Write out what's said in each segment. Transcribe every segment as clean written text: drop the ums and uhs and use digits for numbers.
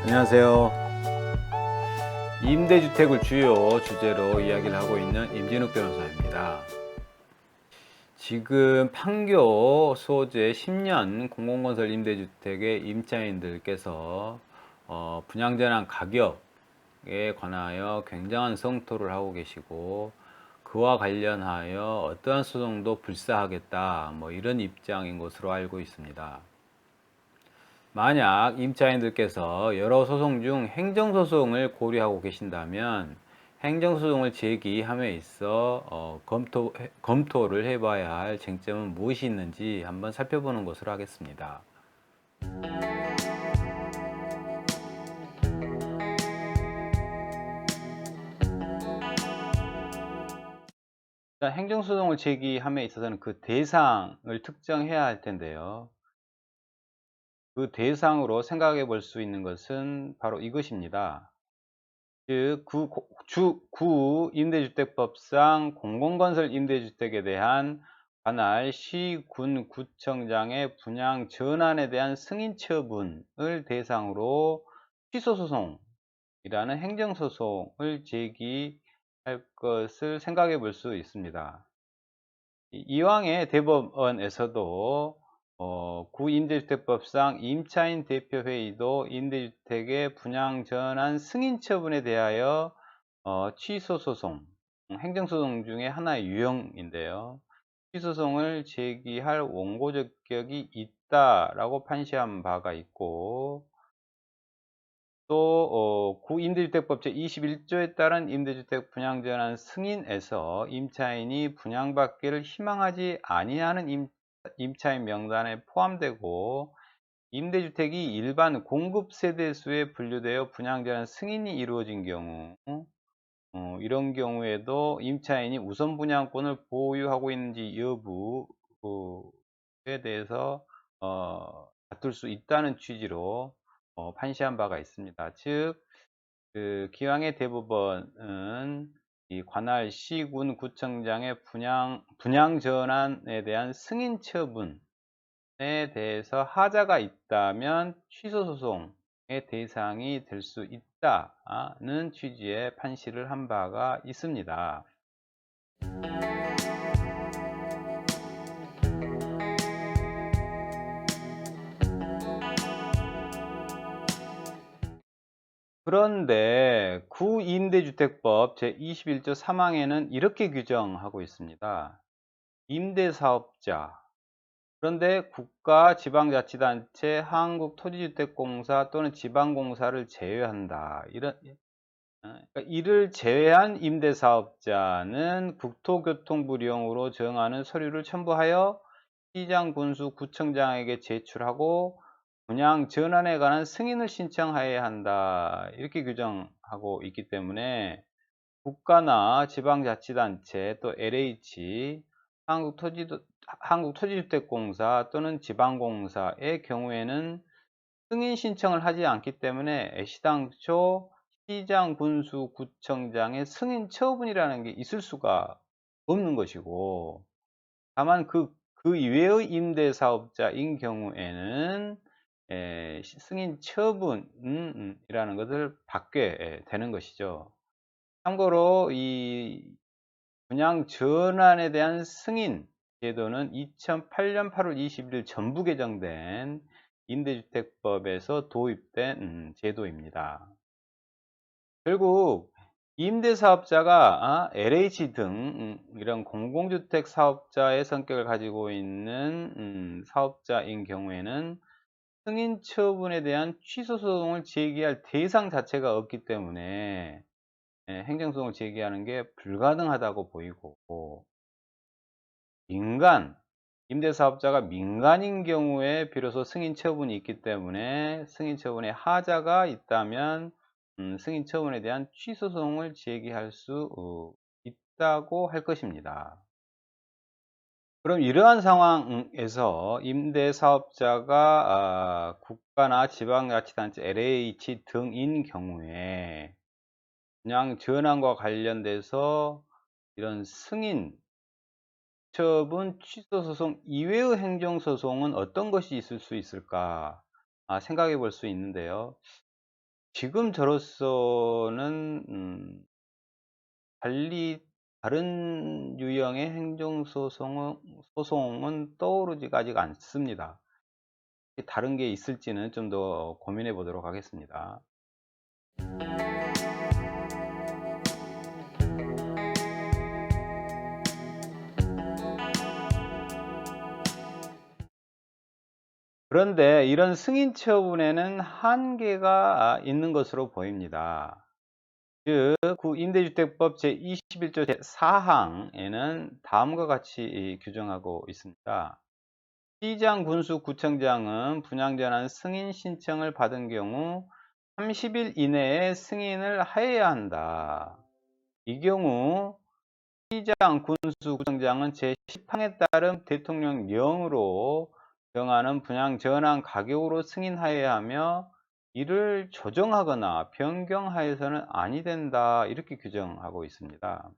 안녕하세요. 임대주택을 주요 주제로 이야기를 하고 있는 임진욱 변호사입니다. 지금 판교 소재 10년 공공건설 임대주택의 임차인들께서 분양전환 가격에 관하여 굉장한 성토를 하고 계시고, 그와 관련하여 어떠한 소송도 불사하겠다, 이런 입장인 것으로 알고 있습니다. 만약 임차인들께서 여러 소송 중 행정소송을 고려하고 계신다면 행정소송을 제기함에 있어 검토를 해봐야 할 쟁점은 무엇이 있는지 한번 살펴보는 것으로 하겠습니다. 일단 행정소송을 제기함에 있어서는 그 대상을 특정해야 할 텐데요. 그 대상으로 생각해 볼 수 있는 것은 바로 이것입니다. 즉, 구 임대주택법상 공공건설 임대주택에 대한 관할 시, 군, 구청장의 분양 전환에 대한 승인 처분을 대상으로 취소소송이라는 행정소송을 제기할 것을 생각해 볼 수 있습니다. 이왕에 대법원에서도 구임대주택법상 임차인 대표회의도 임대주택의 분양 전환 승인 처분에 대하여 취소소송, 행정소송 중에 하나의 유형인데요. 취소소송을 제기할 원고 적격이 있다라고 판시한 바가 있고, 또 구임대주택법 제21조에 따른 임대주택 분양전환 승인에서 임차인이 분양받기를 희망하지 아니하는 임차인 명단에 포함되고 임대주택이 일반 공급세대수에 분류되어 분양전환 승인이 이루어진 경우, 이런 경우에도 임차인이 우선 분양권을 보유하고 있는지 여부에 대해서 다툴 수 있다는 취지로 판시한 바가 있습니다. 즉, 그 기왕의 대법원은 이 관할 시군 구청장의 분양 전환에 대한 승인 처분에 대해서 하자가 있다면 취소 소송의 대상이 될 수 있다는 취지의 판시를 한 바가 있습니다. 그런데 구임대주택법 제21조 3항에는 이렇게 규정하고 있습니다. 임대사업자, 그런데 국가, 지방자치단체, 한국토지주택공사 또는 지방공사를 제외한다. 그러니까 이를 제외한 임대사업자는 국토교통부령으로 정하는 서류를 첨부하여 시장, 군수, 구청장에게 제출하고 분양 전환에 관한 승인을 신청하여야 한다. 이렇게 규정하고 있기 때문에 국가나 지방자치단체, 또 LH, 한국토지주택공사 또는 지방공사의 경우에는 승인 신청을 하지 않기 때문에 애시당초 시장, 군수, 구청장의 승인 처분이라는 게 있을 수가 없는 것이고, 다만 그 이외의 임대사업자인 경우에는 승인 처분이라는 것을 받게 되는 것이죠. 참고로 이 분양 전환에 대한 승인 제도는 2008년 8월 21일 전부 개정된 임대주택법에서 도입된 제도입니다. 결국 임대사업자가 LH 등 이런 공공주택 사업자의 성격을 가지고 있는 사업자인 경우에는 승인 처분에 대한 취소소송을 제기할 대상 자체가 없기 때문에 행정소송을 제기하는 게 불가능하다고 보이고, 임대사업자가 민간인 경우에 비로소 승인 처분이 있기 때문에 승인 처분에 하자가 있다면 승인 처분에 대한 취소소송을 제기할 수 있다고 할 것입니다. 그럼 이러한 상황에서 임대사업자가 국가나 지방자치단체, LH 등인 경우에 분양 전환과 관련돼서 이런 승인 처분, 취소소송 이외의 행정소송은 어떤 것이 있을 수 있을까 생각해 볼 수 있는데요. 지금 저로서는 달리 다른 유형의 소송은 떠오르지가 아직 않습니다. 다른 게 있을지는 좀 더 고민해 보도록 하겠습니다. 그런데 이런 승인 처분에는 한계가 있는 것으로 보입니다. 즉, 임대주택법 제21조 제4항에는 다음과 같이 규정하고 있습니다. 시장, 군수, 구청장은 분양전환 승인 신청을 받은 경우 30일 이내에 승인을 하여야 한다. 이 경우 시장, 군수, 구청장은 제10항에 따른 대통령령으로 정하는 분양 전환 가격으로 승인하여야 하며 이를 조정하거나 변경하여서는 아니 된다. 이렇게 규정하고 있습니다.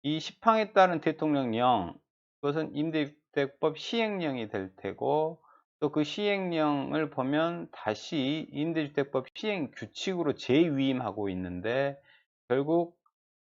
이 10항에 따른 대통령령, 그것은 임대주택법 시행령이 될 테고 또 그 시행령을 보면 다시 임대주택법 시행규칙으로 재위임하고 있는데 결국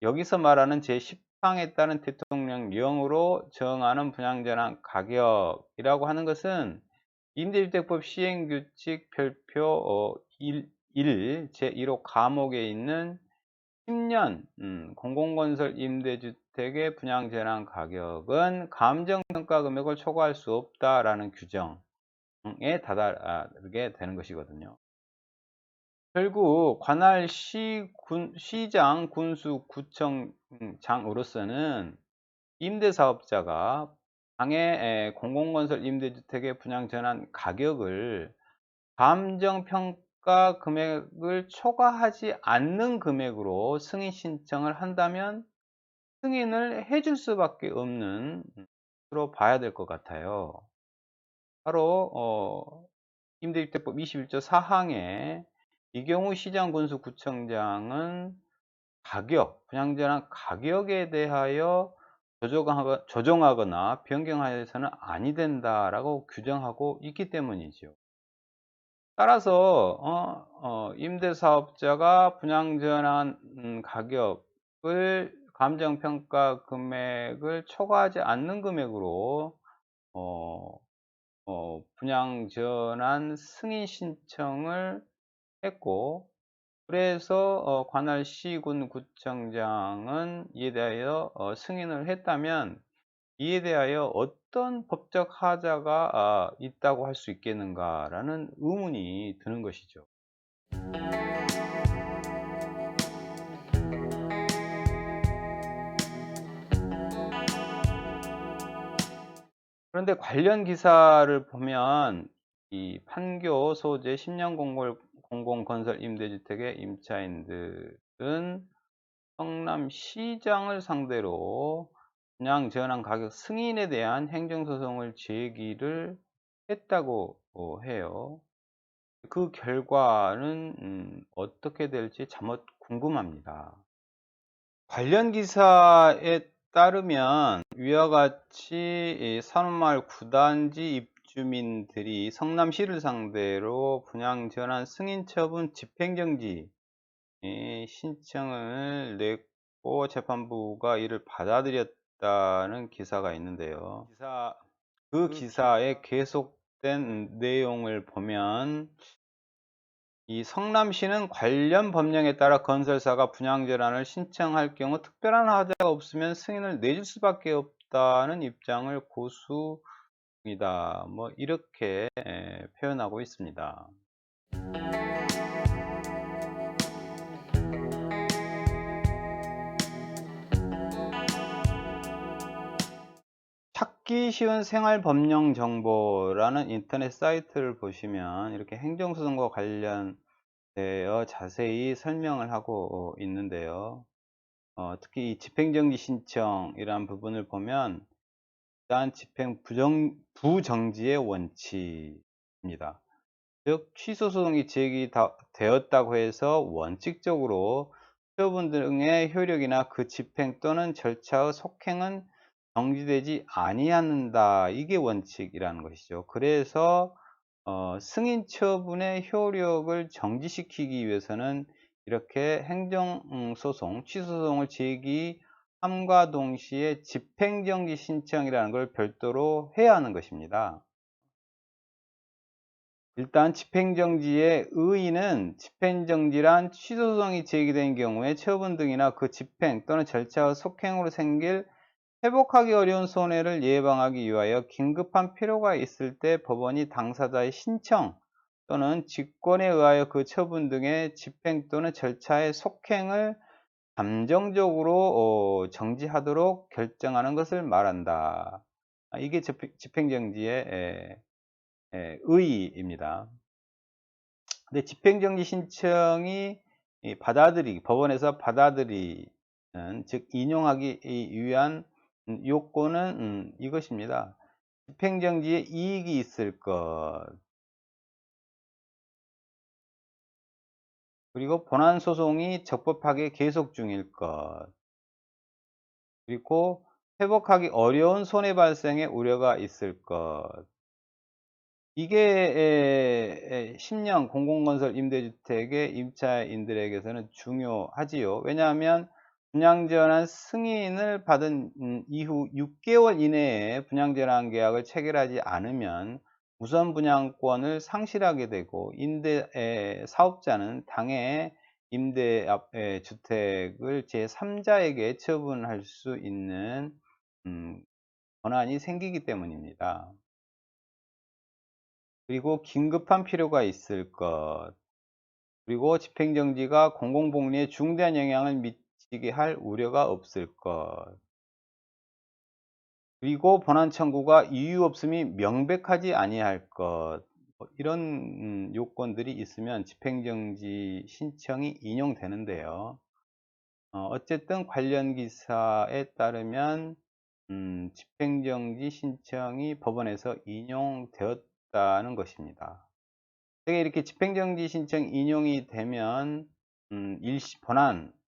여기서 말하는 제10항에 따른 대통령령으로 정하는 분양전환 가격이라고 하는 것은 임대주택법 시행규칙 별표 1 제1호 과목에 있는 10년 공공건설 임대주택의 분양전환 가격은 감정평가 금액을 초과할 수 없다라는 규정에 다다르게 되는 것이거든요. 결국 관할 시장, 군수, 구청장으로서는 임대사업자가 당해 공공건설 임대주택의 분양전환 가격을 감정평가 금액을 초과하지 않는 금액으로 승인 신청을 한다면 승인을 해줄 수밖에 없는 것으로 봐야 될 것 같아요. 바로 임대주택법 21조 4항에 이 경우 시장, 군수, 구청장은 분양전환 가격에 대하여 조정하거나 변경하여서는 아니 된다라고 규정하고 있기 때문이죠. 따라서 임대사업자가 분양전환 가격을 감정평가 금액을 초과하지 않는 금액으로 어 분양전환 승인 신청을 했고, 그래서 관할 시군 구청장은 이에 대하여 승인을 했다면 이에 대하여 어떤 법적 하자가 있다고 할 수 있겠는가라는 의문이 드는 것이죠. 그런데 관련 기사를 보면 이 판교 소재 10년 공공건설 임대주택의 임차인들은 성남시장을 상대로 분양 전환 가격 승인에 대한 행정소송을 제기를 했다고 해요. 그 결과는 어떻게 될지 참으로 궁금합니다. 관련 기사에 따르면 위와 같이 산업마을 9단지 입주민들이 성남시를 상대로 분양전환 승인 처분 집행정지 신청을 냈고 재판부가 이를 받아들였다는 기사가 있는데요. 그 기사에 계속된 내용을 보면 이 성남시는 관련 법령에 따라 건설사가 분양전환을 신청할 경우 특별한 하자가 없으면 승인을 내줄 수밖에 없다는 입장을 고수입니다. 뭐 이렇게 표현하고 있습니다. 찾기 쉬운 생활법령 정보라는 인터넷 사이트를 보시면 이렇게 행정소송과 관련되어 자세히 설명을 하고 있는데요. 특히 이 집행정지 신청이라는 부분을 보면 일단 부정지의 원칙입니다. 즉 취소소송이 제기되었다고 해서 원칙적으로 처분 등의 효력이나 그 집행 또는 절차의 속행은 정지되지 아니한다. 이게 원칙이라는 것이죠. 그래서 승인 처분의 효력을 정지시키기 위해서는 이렇게 행정소송, 취소소송을 제기함과 동시에 집행정지 신청이라는 걸 별도로 해야 하는 것입니다. 일단 집행정지의 의의는 집행정지란 취소소송이 제기된 경우에 처분 등이나 그 집행 또는 절차의 속행으로 생길 회복하기 어려운 손해를 예방하기 위하여 긴급한 필요가 있을 때 법원이 당사자의 신청 또는 직권에 의하여 그 처분 등의 집행 또는 절차의 속행을 잠정적으로 정지하도록 결정하는 것을 말한다. 이게 집행정지의 의의입니다. 근데 집행정지 신청이 법원에서 받아들이는, 즉 인용하기 위한 요건은 이것입니다. 집행정지에 이익이 있을 것, 그리고 본안소송이 적법하게 계속 중일 것, 그리고 회복하기 어려운 손해 발생의 우려가 있을 것. 이게 10년 공공건설 임대주택의 임차인들에게서는 중요하지요. 왜냐하면 분양전환 승인을 받은 이후 6개월 이내에 분양전환 계약을 체결하지 않으면 우선 분양권을 상실하게 되고 사업자는 당해 주택을 제3자에게 처분할 수 있는 음, 권한이 생기기 때문입니다. 그리고 긴급한 필요가 있을 것, 그리고 집행정지가 공공복리에 중대한 영향을 미치게 할 우려가 없을 것, 그리고 본안 청구가 이유 없음이 명백하지 아니할 것, 이런 요건들이 있으면 집행정지 신청이 인용되는데요. 어쨌든 관련 기사에 따르면 집행정지 신청이 법원에서 인용되었다는 것입니다. 만약에 이렇게 집행정지 신청 인용이 되면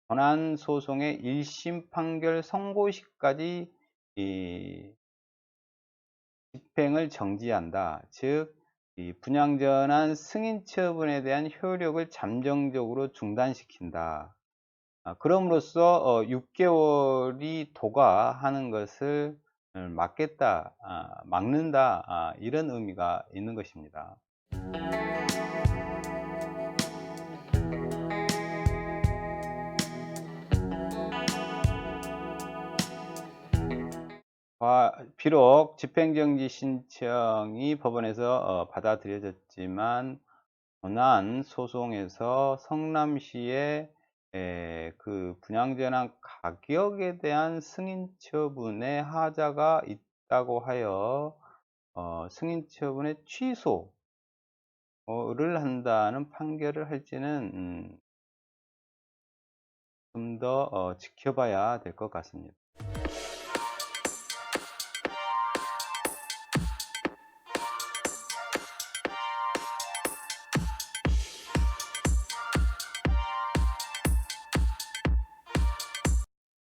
본안 소송의 1심 판결 선고 시까지 이 집행을 정지한다. 즉, 이 분양전환 승인 처분에 대한 효력을 잠정적으로 중단시킨다. 그럼으로써 6개월이 도과하는 것을 막겠다, 막는다, 이런 의미가 있는 것입니다. 비록 집행정지 신청이 법원에서 받아들여졌지만 본안 소송에서 성남시의 그 분양전환 가격에 대한 승인 처분에 하자가 있다고 하여 승인 처분의 취소를 한다는 판결을 할지는 좀 더 지켜봐야 될 것 같습니다.